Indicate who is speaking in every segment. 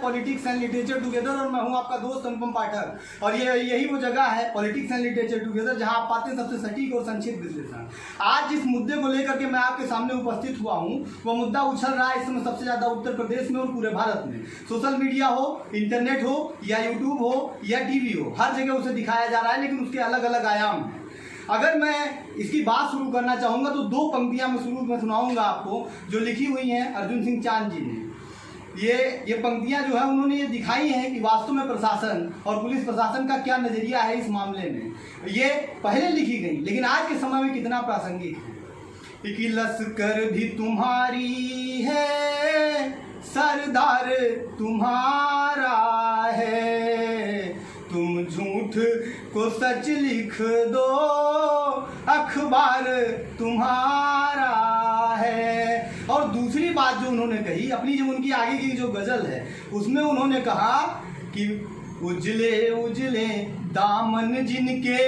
Speaker 1: Politics and literature together और मैं हूं आपका दोस्त अनुपम पाठक। और ये यही वो जगह है पॉलिटिक्स एंड लिटरेचर टुगेदर जहां आप पाते हैं सबसे सटीक और संक्षिप्त विश्लेषण। आज जिस मुद्दे को लेकर के मैं आपके सामने उपस्थित हुआ हूं वो मुद्दा उछल रहा है इस समय सबसे ज्यादा उत्तर प्रदेश में और पूरे भारत में। सोशल मीडिया हो, इंटरनेट हो या यूट्यूब हो या टीवी हो, हर जगह उसे दिखाया जा रहा है, लेकिन उसके अलग अलग आयाम हैं। अगर मैं इसकी बात शुरू करना चाहूँगा तो दो पंक्तियाँ मैं शुरू में सुनाऊंगा आपको जो लिखी हुई हैं अर्जुन सिंह चांद जी ने। ये पंक्तियाँ जो है उन्होंने ये दिखाई हैं कि वास्तव में प्रशासन और पुलिस प्रशासन का क्या नज़रिया है इस मामले में। ये पहले लिखी गई लेकिन आज के समय में कितना प्रासंगिक है कि लश्कर भी तुम्हारी है, सरदार तुम्हारा है, तुम झूठ को सच लिख दो, अखबार तुम्हारा है। और दूसरी बात जो उन्होंने कही अपनी, जो उनकी आगे की जो गजल है उसमें उन्होंने कहा कि उजले उजले दामन जिनके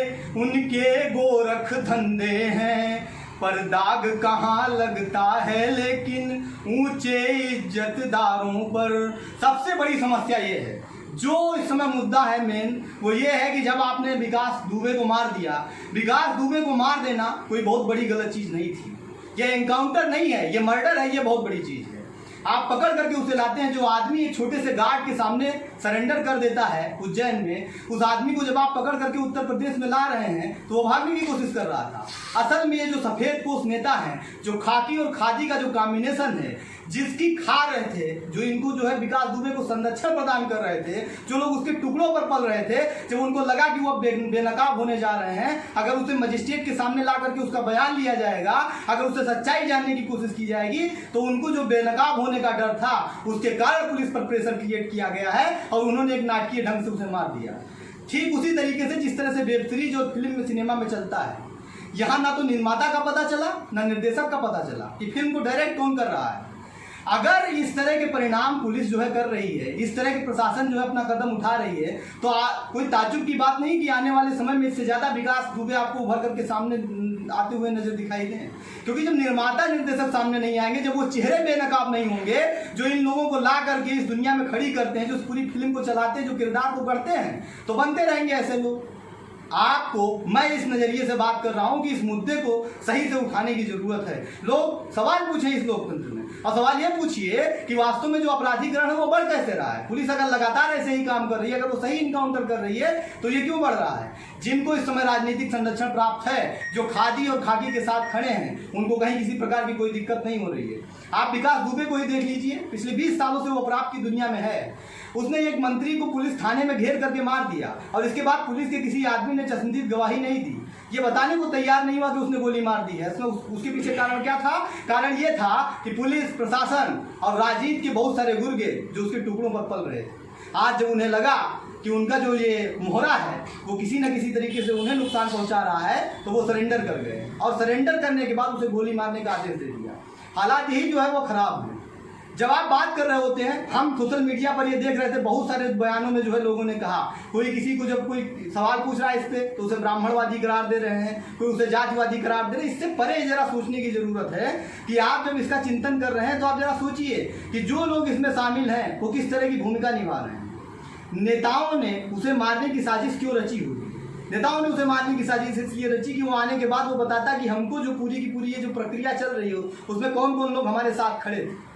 Speaker 1: उनके गोरख धंधे हैं, पर दाग कहाँ लगता है लेकिन ऊंचे इज्जतदारों पर। सबसे बड़ी समस्या ये है, जो इस समय मुद्दा है मेन, वो ये है कि जब आपने विकास दुबे को मार दिया, विकास दुबे को मार देना कोई बहुत बड़ी गलत चीज़ नहीं थी। ये एनकाउंटर नहीं है, ये मर्डर है, ये बहुत बड़ी चीज़ है। आप पकड़ करके उसे लाते हैं। जो आदमी एक छोटे से गार्ड के सामने सरेंडर कर देता है उज्जैन में, उस आदमी को जब आप पकड़ करके उत्तर प्रदेश में ला रहे हैं तो वो भागने की कोशिश कर रहा था। असल में ये जो सफ़ेद पोश नेता हैं, जो खाकी और खादी का जो कॉम्बिनेशन है, जिसकी खा रहे थे, जो इनको जो है विकास दुबे को संरक्षण प्रदान कर रहे थे, जो लोग उसके टुकड़ों पर पल रहे थे, जब उनको लगा कि वो बेनकाब होने जा रहे हैं, अगर उसे मजिस्ट्रेट के सामने ला करके उसका बयान लिया जाएगा, अगर उसे सच्चाई जानने की कोशिश की जाएगी, तो उनको जो बेनकाब होने का डर था उसके कारण पुलिस पर प्रेशर क्रिएट किया गया है और उन्होंने एक नाटकीय ढंग से उसे मार दिया। ठीक उसी तरीके से जिस तरह से वेब सीरीज और फिल्म में सिनेमा में चलता है, यहाँ ना तो निर्माता का पता चला ना निर्देशक का पता चला कि फिल्म को डायरेक्ट कौन कर रहा है। अगर इस तरह के परिणाम पुलिस जो है कर रही है, इस तरह के प्रशासन जो है अपना कदम उठा रही है, तो कोई ताज्जुब की बात नहीं कि आने वाले समय में इससे ज़्यादा विकास दुबे आपको उभर करके सामने आते हुए नजर दिखाई दें। क्योंकि जब निर्माता निर्देशक सामने नहीं आएंगे, जब वो चेहरे बेनकाब नहीं होंगे, जो इन लोगों को ला करके इस दुनिया में खड़ी करते हैं, जो पूरी फिल्म को चलाते हैं, जो किरदार को करते हैं, तो बनते रहेंगे ऐसे लोग। आपको मैं इस नज़रिए से बात कर रहा हूं कि इस मुद्दे को सही से उठाने की जरूरत है। लोग सवाल पूछें इस लोकतंत्र में, और सवाल ये पूछिए कि वास्तव में जो अपराधीकरण है वो बढ़ कैसे रहा है। पुलिस अगर लगातार ऐसे ही काम कर रही है, अगर वो सही इनकाउंटर कर रही है, तो ये क्यों बढ़ रहा है। जिनको इस समय राजनीतिक संरक्षण प्राप्त है, जो खादी और खाकी के साथ खड़े हैं, उनको कहीं किसी प्रकार की कोई दिक्कत नहीं हो रही है। आप विकास दुबे को ही देख लीजिए, पिछले 20 सालों से वो अपराध की दुनिया में है। उसने एक मंत्री को पुलिस थाने में घेर करके मार दिया और इसके बाद पुलिस के किसी आदमी ने चश्मदीद गवाही नहीं दी, ये बताने को तैयार नहीं हुआ कि उसने गोली मार दी है। इसमें उसके पीछे कारण क्या था? कारण ये था कि पुलिस प्रशासन और राजनीति के बहुत सारे गुर्गे जो उसके टुकड़ों पर पल रहे थे, आज जब उन्हें लगा कि उनका जो ये मोहरा है वो किसी न किसी तरीके से उन्हें नुकसान पहुंचा रहा है, तो वो सरेंडर कर गए और सरेंडर करने के बाद उसे गोली मारने का आदेश दे दिया। हालात यही जो है वो खराब है। जब आप बात कर रहे होते हैं, हम सोशल मीडिया पर ये देख रहे थे, बहुत सारे बयानों में जो है लोगों ने कहा, कोई किसी को जब कोई सवाल पूछ रहा है इस पे तो उसे ब्राह्मणवादी करार दे रहे हैं, कोई उसे जातिवादी करार दे रहे हैं। इससे परे जरा सोचने की जरूरत है कि आप जब इसका चिंतन कर रहे हैं तो आप जरा सोचिए कि जो लोग इसमें शामिल हैं वो किस तरह की भूमिका निभा रहे हैं। नेताओं ने उसे मारने की साजिश क्यों रची होगी? नेताओं ने उसे मारने की साजिश इसलिए रची कि वो आने के बाद वो बताता कि हमको जो पूरी की पूरी ये जो प्रक्रिया चल रही हो उसमें कौन कौन लोग हमारे साथ खड़े थे।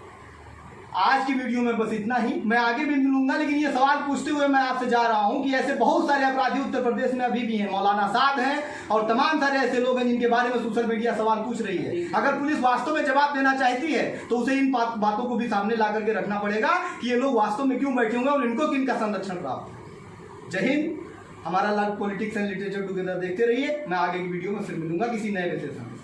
Speaker 1: आज की वीडियो में बस इतना ही। मैं आगे भी मिलूंगा, लेकिन ये सवाल पूछते हुए मैं आपसे जा रहा हूं कि ऐसे बहुत सारे अपराधी उत्तर प्रदेश में अभी भी हैं। मौलाना साद हैं और तमाम सारे ऐसे लोग हैं जिनके बारे में सोशल मीडिया सवाल पूछ रही है। अगर पुलिस वास्तव में जवाब देना चाहती है तो उसे इन बातों को भी सामने ला करके रखना पड़ेगा कि ये लोग वास्तव में क्यों बैठे होंगे और इनको किन का संरक्षण प्राप्त है। जय हिंद। हमारा पॉलिटिक्स एंड लिटरेचर टुगेदर देखते रहिए। मैं आगे की वीडियो में फिर मिलूंगा किसी नए विषय से।